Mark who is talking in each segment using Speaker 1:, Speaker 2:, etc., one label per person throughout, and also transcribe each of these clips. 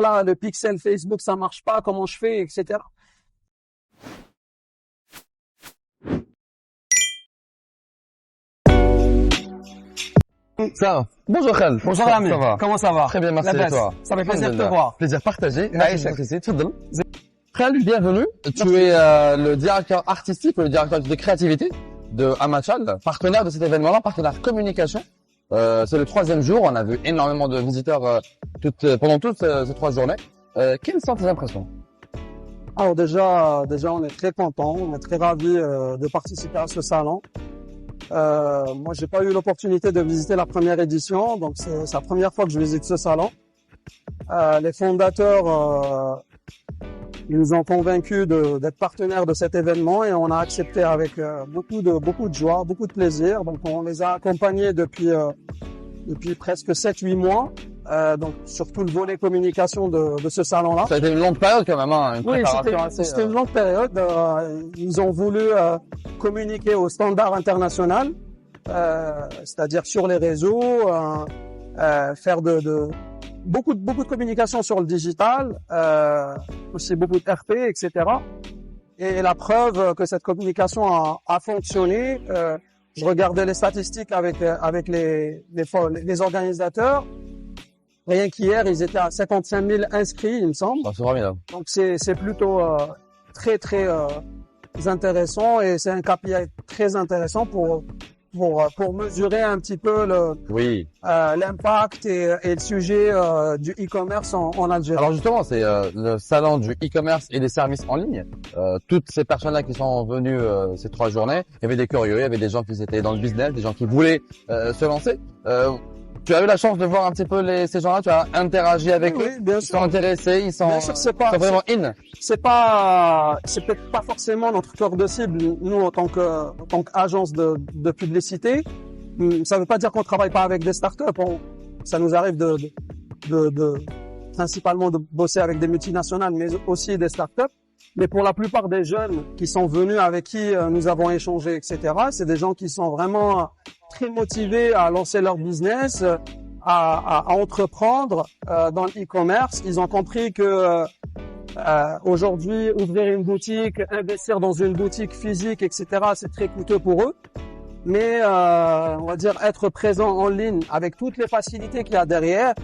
Speaker 1: voilà, le pixel Facebook, ça marche pas, comment je fais, etc.
Speaker 2: Ça va. Bonjour Khaled.
Speaker 1: Bonjour
Speaker 2: Ça
Speaker 1: Amine,
Speaker 2: va.
Speaker 1: comment ça va?
Speaker 2: Très bien, merci
Speaker 1: La
Speaker 2: et
Speaker 1: baisse.
Speaker 2: toi?
Speaker 1: Ça fait plaisir de te
Speaker 2: Alhamdulillah.
Speaker 1: voir.
Speaker 2: Plaisir partagé.
Speaker 1: Merci.
Speaker 2: Aïcha Chrissy, tfadl. Khaled, bienvenue. Tu es le directeur artistique, le directeur de créativité de Amachal, partenaire de cet événement-là, partenaire communication. C'est le 3e jour. On a vu énormément de visiteurs pendant toutes ces 3 journées. Quelles sont tes impressions?
Speaker 1: Alors déjà, on est très contents, on est très ravis de participer à ce salon. Moi, j'ai pas eu l'opportunité de visiter la première édition, donc c'est la première fois que je visite ce salon. Les fondateurs ils nous ont convaincus d'être partenaires de cet événement et on a accepté avec beaucoup de joie, beaucoup de plaisir. Donc on les a accompagnés depuis presque 7-8 mois. Donc sur tout le volet communication de ce salon-là.
Speaker 2: Ça a été une longue période quand même, hein, une
Speaker 1: Oui,
Speaker 2: préparation assez.
Speaker 1: c'était une longue période. Ils ont voulu communiquer au standard international, c'est-à-dire sur les réseaux, faire beaucoup de communication sur le digital, aussi beaucoup de RP, etc. Et la preuve que cette communication a fonctionné, je regardais les statistiques avec les organisateurs. Rien qu'hier, ils étaient à 55 000 inscrits, il me semble.
Speaker 2: C'est formidable.
Speaker 1: Donc c'est plutôt très intéressant et c'est un KPI très intéressant pour mesurer un petit peu l'impact et le sujet du e-commerce en Algérie.
Speaker 2: Alors justement, c'est le salon du e-commerce et des services en ligne. Toutes ces personnes-là qui sont venues ces 3 journées, il y avait des curieux, il y avait des gens qui étaient dans le business, des gens qui voulaient se lancer. Tu as eu la chance de voir un petit peu ces gens-là, tu as interagi avec eux,
Speaker 1: bien
Speaker 2: ils
Speaker 1: sûr.
Speaker 2: sont intéressés, ils sont,
Speaker 1: Bien sûr, c'est
Speaker 2: vraiment in.
Speaker 1: C'est peut-être pas forcément notre cœur de cible, nous, en tant qu'agence de publicité. Ça veut pas dire qu'on travaille pas avec des startups. Ça nous arrive principalement de bosser avec des multinationales, mais aussi des startups. Mais pour la plupart des jeunes qui sont venus avec qui nous avons échangé, etc., c'est des gens qui sont vraiment très motivés à lancer leur business, à entreprendre dans le e-commerce. Ils ont compris que aujourd'hui, ouvrir une boutique, investir dans une boutique physique, etc., c'est très coûteux pour eux. Mais on va dire être présent en ligne avec toutes les facilités qu'il y a derrière,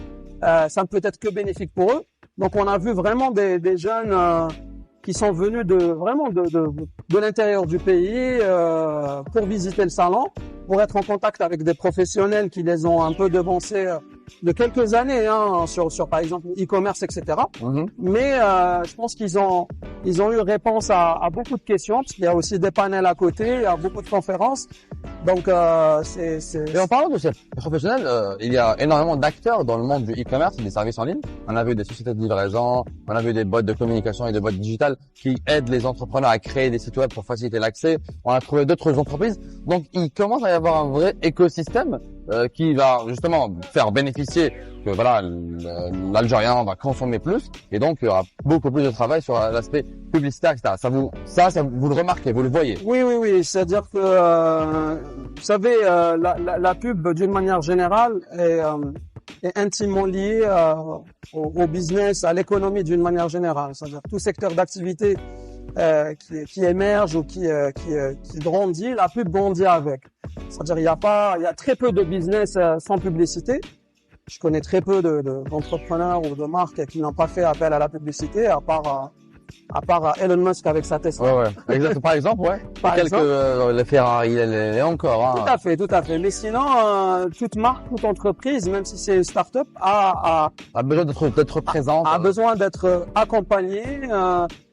Speaker 1: ça ne peut être que bénéfique pour eux. Donc on a vu vraiment des jeunes qui sont venus de l'intérieur du pays pour visiter le salon, pour être en contact avec des professionnels qui les ont un peu devancés de quelques années sur par exemple e-commerce, etc. Mais je pense qu'ils ont eu réponse à beaucoup de questions parce qu'il y a aussi des panels à côté, il y a beaucoup de conférences. Donc
Speaker 2: Et en parlant de ces professionnels, il y a énormément d'acteurs dans le monde du e-commerce et des services en ligne. On a vu des sociétés de livraison, on a vu des bots de communication et des bots digitales qui aident les entrepreneurs à créer des sites web pour faciliter l'accès. On a trouvé d'autres entreprises. Donc il commence à y avoir un vrai écosystème qui va justement faire bénéficier que voilà l'Algérien va consommer plus et donc il y aura beaucoup plus de travail sur l'aspect publicitaire, etc. Ça vous le remarquez, vous le voyez.
Speaker 1: Oui. C'est-à-dire que vous savez la pub d'une manière générale est intimement liée au business, à l'économie d'une manière générale. C'est-à-dire tout secteur d'activité qui émerge ou qui grandit, la pub grandit avec. C'est-à-dire il y a très peu de business sans publicité. Je connais très peu d'entrepreneurs ou de marques qui n'ont pas fait appel à la publicité, à part Elon Musk avec sa Tesla.
Speaker 2: Ouais. Exact. Par exemple, ouais. Les Ferrari, les encore. Hein.
Speaker 1: Tout à fait. Mais sinon, toute marque, toute entreprise, même si c'est une start-up, a
Speaker 2: besoin d'être présente.
Speaker 1: A besoin d'être accompagnée,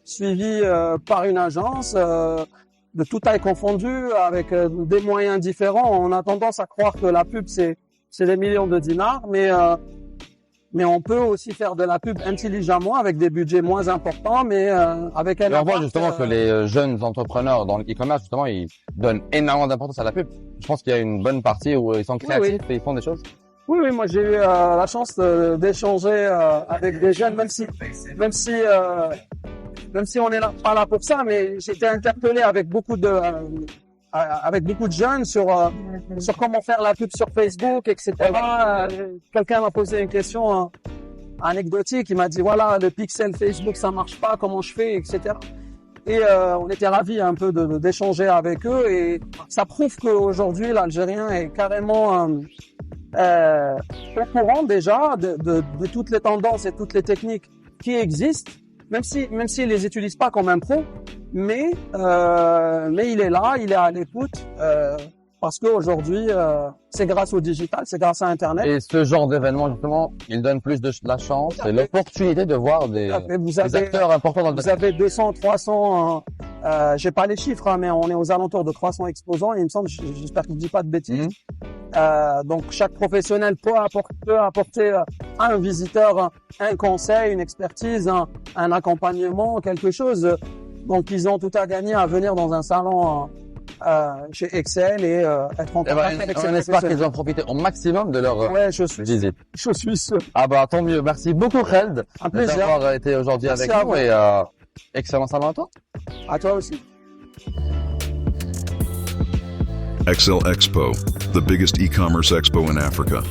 Speaker 1: suivie par une agence. De toute taille confondue, avec des moyens différents. On a tendance à croire que la pub, c'est des millions de dinars, mais on peut aussi faire de la pub intelligemment avec des budgets moins importants, mais avec un impact.
Speaker 2: On voit justement que les jeunes entrepreneurs dans le e-commerce, justement, ils donnent énormément d'importance à la pub. Je pense qu'il y a une bonne partie où ils sont créatifs et ils font des choses.
Speaker 1: Oui, moi j'ai eu la chance d'échanger avec des jeunes, même si on est pas là pour ça, mais j'ai été interpellé avec beaucoup de jeunes sur comment faire la pub sur Facebook, etc. Quelqu'un m'a posé une question anecdotique. Il m'a dit voilà, le pixel Facebook ça marche pas, comment je fais, etc. Et on était ravis un peu d'échanger avec eux et ça prouve qu'aujourd'hui l'Algérien est carrément au courant déjà de toutes les tendances et toutes les techniques qui existent, même s'il les utilise pas comme un pro, mais il est là, il est à l'écoute. Parce qu'aujourd'hui, c'est grâce au digital, c'est grâce à Internet.
Speaker 2: Et ce genre d'événement, justement, il donne plus de la chance et l'opportunité de voir des acteurs importants dans le domaine.
Speaker 1: Vous avez 200, 300, j'ai pas les chiffres, hein, mais on est aux alentours de 300 exposants. Il me semble, j'espère que je dis pas de bêtises. Donc, chaque professionnel peut apporter à un visiteur un conseil, une expertise, un accompagnement, quelque chose. Donc, ils ont tout à gagner à venir dans un salon chez Excel et être en contact avec ces
Speaker 2: on espère qu'ils ont profité au maximum de leur visite.
Speaker 1: Je suis sûr.
Speaker 2: Ah bah tant mieux. Merci beaucoup Khaled d'avoir été aujourd'hui avec nous et excellent salon à toi.
Speaker 1: À toi aussi.
Speaker 3: Excel Expo, the biggest e-commerce expo in Africa.